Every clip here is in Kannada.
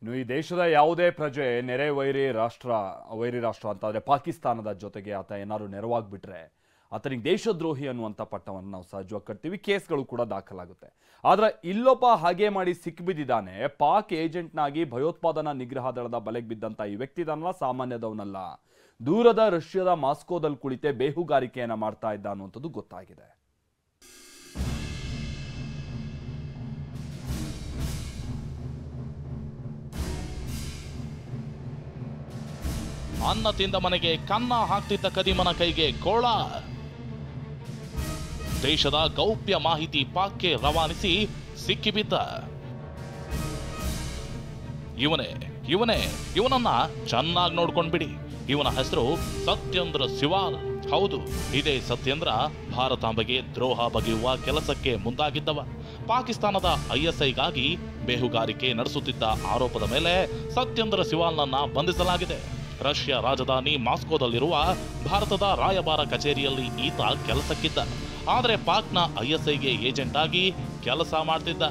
ಇನ್ನು ಈ ದೇಶದ ಯಾವುದೇ ಪ್ರಜೆ ನೆರೆ ವೈರಿ ರಾಷ್ಟ್ರ ಅಂತಾದರೆ ಪಾಕಿಸ್ತಾನದ ಜೊತೆಗೆ ಆತ ಏನಾದ್ರು ನೆರವಾಗ್ಬಿಟ್ರೆ ಆತನಿಗೆ ದೇಶದ್ರೋಹಿ ಅನ್ನುವಂಥ ಪಟ್ಟವನ್ನು ನಾವು ಸಹಜವಾಗಿ ಕಟ್ತೀವಿ. ಕೇಸ್ಗಳು ಕೂಡ ದಾಖಲಾಗುತ್ತೆ. ಆದರೆ ಇಲ್ಲೊಬ್ಬ ಹಾಗೆ ಮಾಡಿ ಸಿಕ್ಕಿಬಿದ್ದಿದ್ದಾನೆ. ಪಾಕ್ ಏಜೆಂಟ್ನಾಗಿ ಭಯೋತ್ಪಾದನಾ ನಿಗ್ರಹ ದಳದ ಬಲೆಗೆ ಬಿದ್ದಂಥ ಈ ವ್ಯಕ್ತಿದನ್ನಲ್ಲ, ಸಾಮಾನ್ಯದವನಲ್ಲ. ದೂರದ ರಷ್ಯಾದ ಮಾಸ್ಕೋದಲ್ಲಿ ಕುಳಿತೆ ಬೇಹುಗಾರಿಕೆಯನ್ನು ಮಾಡ್ತಾ ಇದ್ದ ಅನ್ನುವಂಥದ್ದು ಗೊತ್ತಾಗಿದೆ. ಅನ್ನ ತಿಂದ ಮನೆಗೆ ಕನ್ನ ಹಾಕ್ತಿದ್ದ ಕದಿಮನ ಕೈಗೆ ಕೋಳ. ದೇಶದ ಗೌಪ್ಯ ಮಾಹಿತಿ ಪಾಕ್ಗೆ ರವಾನಿಸಿ ಸಿಕ್ಕಿಬಿದ್ದ ಇವನನ್ನ ಚೆನ್ನಾಗಿ ನೋಡ್ಕೊಂಡ್ಬಿಡಿ. ಇವನ ಹೆಸರು ಸತ್ಯೇಂದ್ರ ಸಿವಾಲ್. ಹೌದು, ಇದೇ ಸತ್ಯೇಂದ್ರ ಭಾರತಾಂಬೆಗೆ ದ್ರೋಹ ಬಗೆಯುವ ಕೆಲಸಕ್ಕೆ ಮುಂದಾಗಿದ್ದವ. ಪಾಕಿಸ್ತಾನದ ISIಗಾಗಿ ಬೇಹುಗಾರಿಕೆ ನಡೆಸುತ್ತಿದ್ದ ಆರೋಪದ ಮೇಲೆ ಸತ್ಯೇಂದ್ರ ಸಿವಾಲ್ನನ್ನ ಬಂಧಿಸಲಾಗಿದೆ. ರಷ್ಯಾ ರಾಜಧಾನಿ ಮಾಸ್ಕೋದಲ್ಲಿರುವ ಭಾರತದ ರಾಯಭಾರ ಕಚೇರಿಯಲ್ಲಿ ಈತ ಕೆಲಸಕ್ಕಿದ್ದ. ಆದರೆ ಪಾಕ್ನ ISIಗೆ ಏಜೆಂಟ್ ಆಗಿ ಕೆಲಸ ಮಾಡ್ತಿದ್ದ.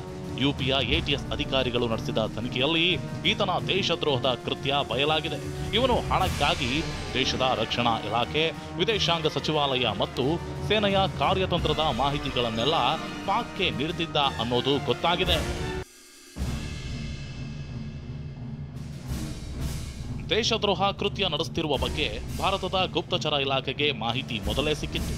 UPಯ ATS ಅಧಿಕಾರಿಗಳು ನಡೆಸಿದ ತನಿಖೆಯಲ್ಲಿ ಈತನ ದೇಶದ್ರೋಹದ ಕೃತ್ಯ ಬಯಲಾಗಿದೆ. ಇವನು ಹಣಕ್ಕಾಗಿ ದೇಶದ ರಕ್ಷಣಾ ಇಲಾಖೆ, ವಿದೇಶಾಂಗ ಸಚಿವಾಲಯ ಮತ್ತು ಸೇನೆಯ ಕಾರ್ಯತಂತ್ರದ ಮಾಹಿತಿಗಳನ್ನೆಲ್ಲ ಪಾಕ್ಗೆ ನೀಡುತ್ತಿದ್ದ ಅನ್ನೋದು ಗೊತ್ತಾಗಿದೆ. ದೇಶದ್ರೋಹ ಕೃತ್ಯ ನಡೆಸುತ್ತಿರುವ ಬಗ್ಗೆ ಭಾರತದ ಗುಪ್ತಚರ ಇಲಾಖೆಗೆ ಮಾಹಿತಿ ಮೊದಲೇ ಸಿಕ್ಕಿತ್ತು.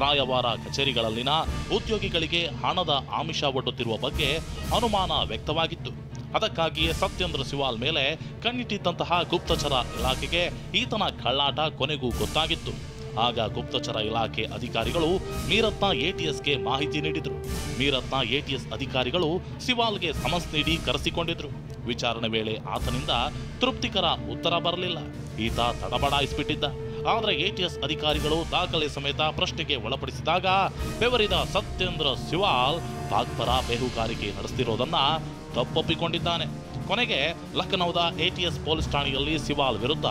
ರಾಯಭಾರ ಕಚೇರಿಗಳಲ್ಲಿನ ಉದ್ಯೋಗಿಗಳಿಗೆ ಹಣದ ಆಮಿಷ ಒಡ್ಡುತ್ತಿರುವ ಬಗ್ಗೆ ಅನುಮಾನ ವ್ಯಕ್ತವಾಗಿತ್ತು. ಅದಕ್ಕಾಗಿಯೇ ಸತ್ಯೇಂದ್ರ ಸಿವಾಲ್ ಮೇಲೆ ಕಣ್ಣಿಟ್ಟಿದ್ದಂತಹ ಗುಪ್ತಚರ ಇಲಾಖೆಗೆ ಈತನ ಕಳ್ಳಾಟ ಕೊನೆಗೂ ಗೊತ್ತಾಗಿತ್ತು. ಆಗ ಗುಪ್ತಚರ ಇಲಾಖೆ ಅಧಿಕಾರಿಗಳು ಮೀರತ್ನ ATSಗೆ ಮಾಹಿತಿ ನೀಡಿದ್ರು. ಮೀರತ್ನ ATS ಅಧಿಕಾರಿಗಳು ಸಿವಾಲ್ಗೆ ಸಮನ್ಸ್ ನೀಡಿ ಕರೆಸಿಕೊಂಡಿದ್ರು. ವಿಚಾರಣೆ ವೇಳೆ ಆತನಿಂದ ತೃಪ್ತಿಕರ ಉತ್ತರ ಬರಲಿಲ್ಲ. ಈತ ತಡಬಡಾಯಿಸಿಬಿಟ್ಟಿದ್ದ. ಆದರೆ ATS ಅಧಿಕಾರಿಗಳು ದಾಖಲೆ ಸಮೇತ ಪ್ರಶ್ನೆಗೆ ಒಳಪಡಿಸಿದಾಗ ಬೆವರಿದ ಸತ್ಯೇಂದ್ರ ಸಿವಾಲ್ ಪಾಕ್ ಪರ ಬೇಹುಗಾರಿಕೆ ನಡೆಸುತ್ತಿರೋದನ್ನ ತಪ್ಪೊಪ್ಪಿಕೊಂಡಿದ್ದಾನೆ. ಕೊನೆಗೆ ಲಖನೌದ ATS ಪೊಲೀಸ್ ಠಾಣೆಯಲ್ಲಿ ಸಿವಾಲ್ ವಿರುದ್ಧ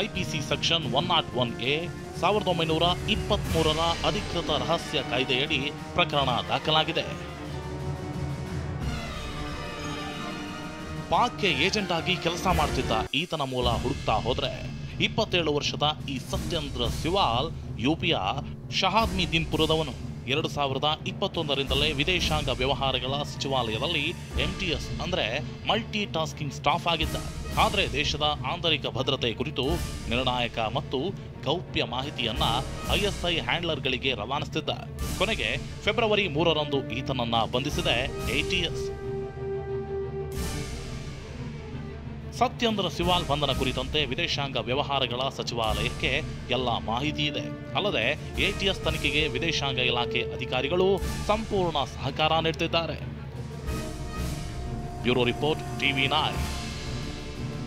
IPC ಸೆಕ್ಷನ್ 101A 1923ರ ಅಧಿಕೃತ ರಹಸ್ಯ ಕಾಯ್ದೆಯಡಿ ಪ್ರಕರಣ ದಾಖಲಾಗಿದೆ. ಪಾಕ್ಗೆ ಏಜೆಂಟ್ ಆಗಿ ಕೆಲಸ ಮಾಡ್ತಿದ್ದ ಈತನ ಮೂಲ ಹುಡುಕ್ತಾ ಹೋದ್ರೆ 27 ವರ್ಷದ ಈ ಸತ್ಯೇಂದ್ರ ಸಿವಾಲ್ UPಯ ಶಹಾದ್ಮೀದಿನ್ಪುರದವನು. 2021ರಿಂದಲೇ ವಿದೇಶಾಂಗ ವ್ಯವಹಾರಗಳ ಸಚಿವಾಲಯದಲ್ಲಿ MTS ಅಂದ್ರೆ ಮಲ್ಟಿ ಟಾಸ್ಕಿಂಗ್ ಸ್ಟಾಫ್ ಆಗಿದ್ದ. ಆದರೆ ದೇಶದ ಆಂತರಿಕ ಭದ್ರತೆ ಕುರಿತು ನಿರ್ಣಾಯಕ ಮತ್ತು ಗೌಪ್ಯ ಮಾಹಿತಿಯನ್ನ ISI ಹ್ಯಾಂಡ್ಲರ್ಗಳಿಗೆ ರವಾನಿಸುತ್ತಿದ್ದ. ಕೊನೆಗೆ ಫೆಬ್ರವರಿ 3ರಂದು ಈತನನ್ನ ಬಂಧಿಸಿದೆ ATS. ಸತ್ಯೇಂದ್ರ ಸಿವಾಲ್ ಬಂಧನ ಕುರಿತಂತೆ ವಿದೇಶಾಂಗ ವ್ಯವಹಾರಗಳ ಸಚಿವಾಲಯಕ್ಕೆ ಎಲ್ಲ ಮಾಹಿತಿ ಇದೆ. ಅಲ್ಲದೆ ATS ತನಿಖೆಗೆ ವಿದೇಶಾಂಗ ಇಲಾಖೆ ಅಧಿಕಾರಿಗಳು ಸಂಪೂರ್ಣ ಸಹಕಾರ ನೀಡುತ್ತಿದ್ದಾರೆ. Bureau report TV9.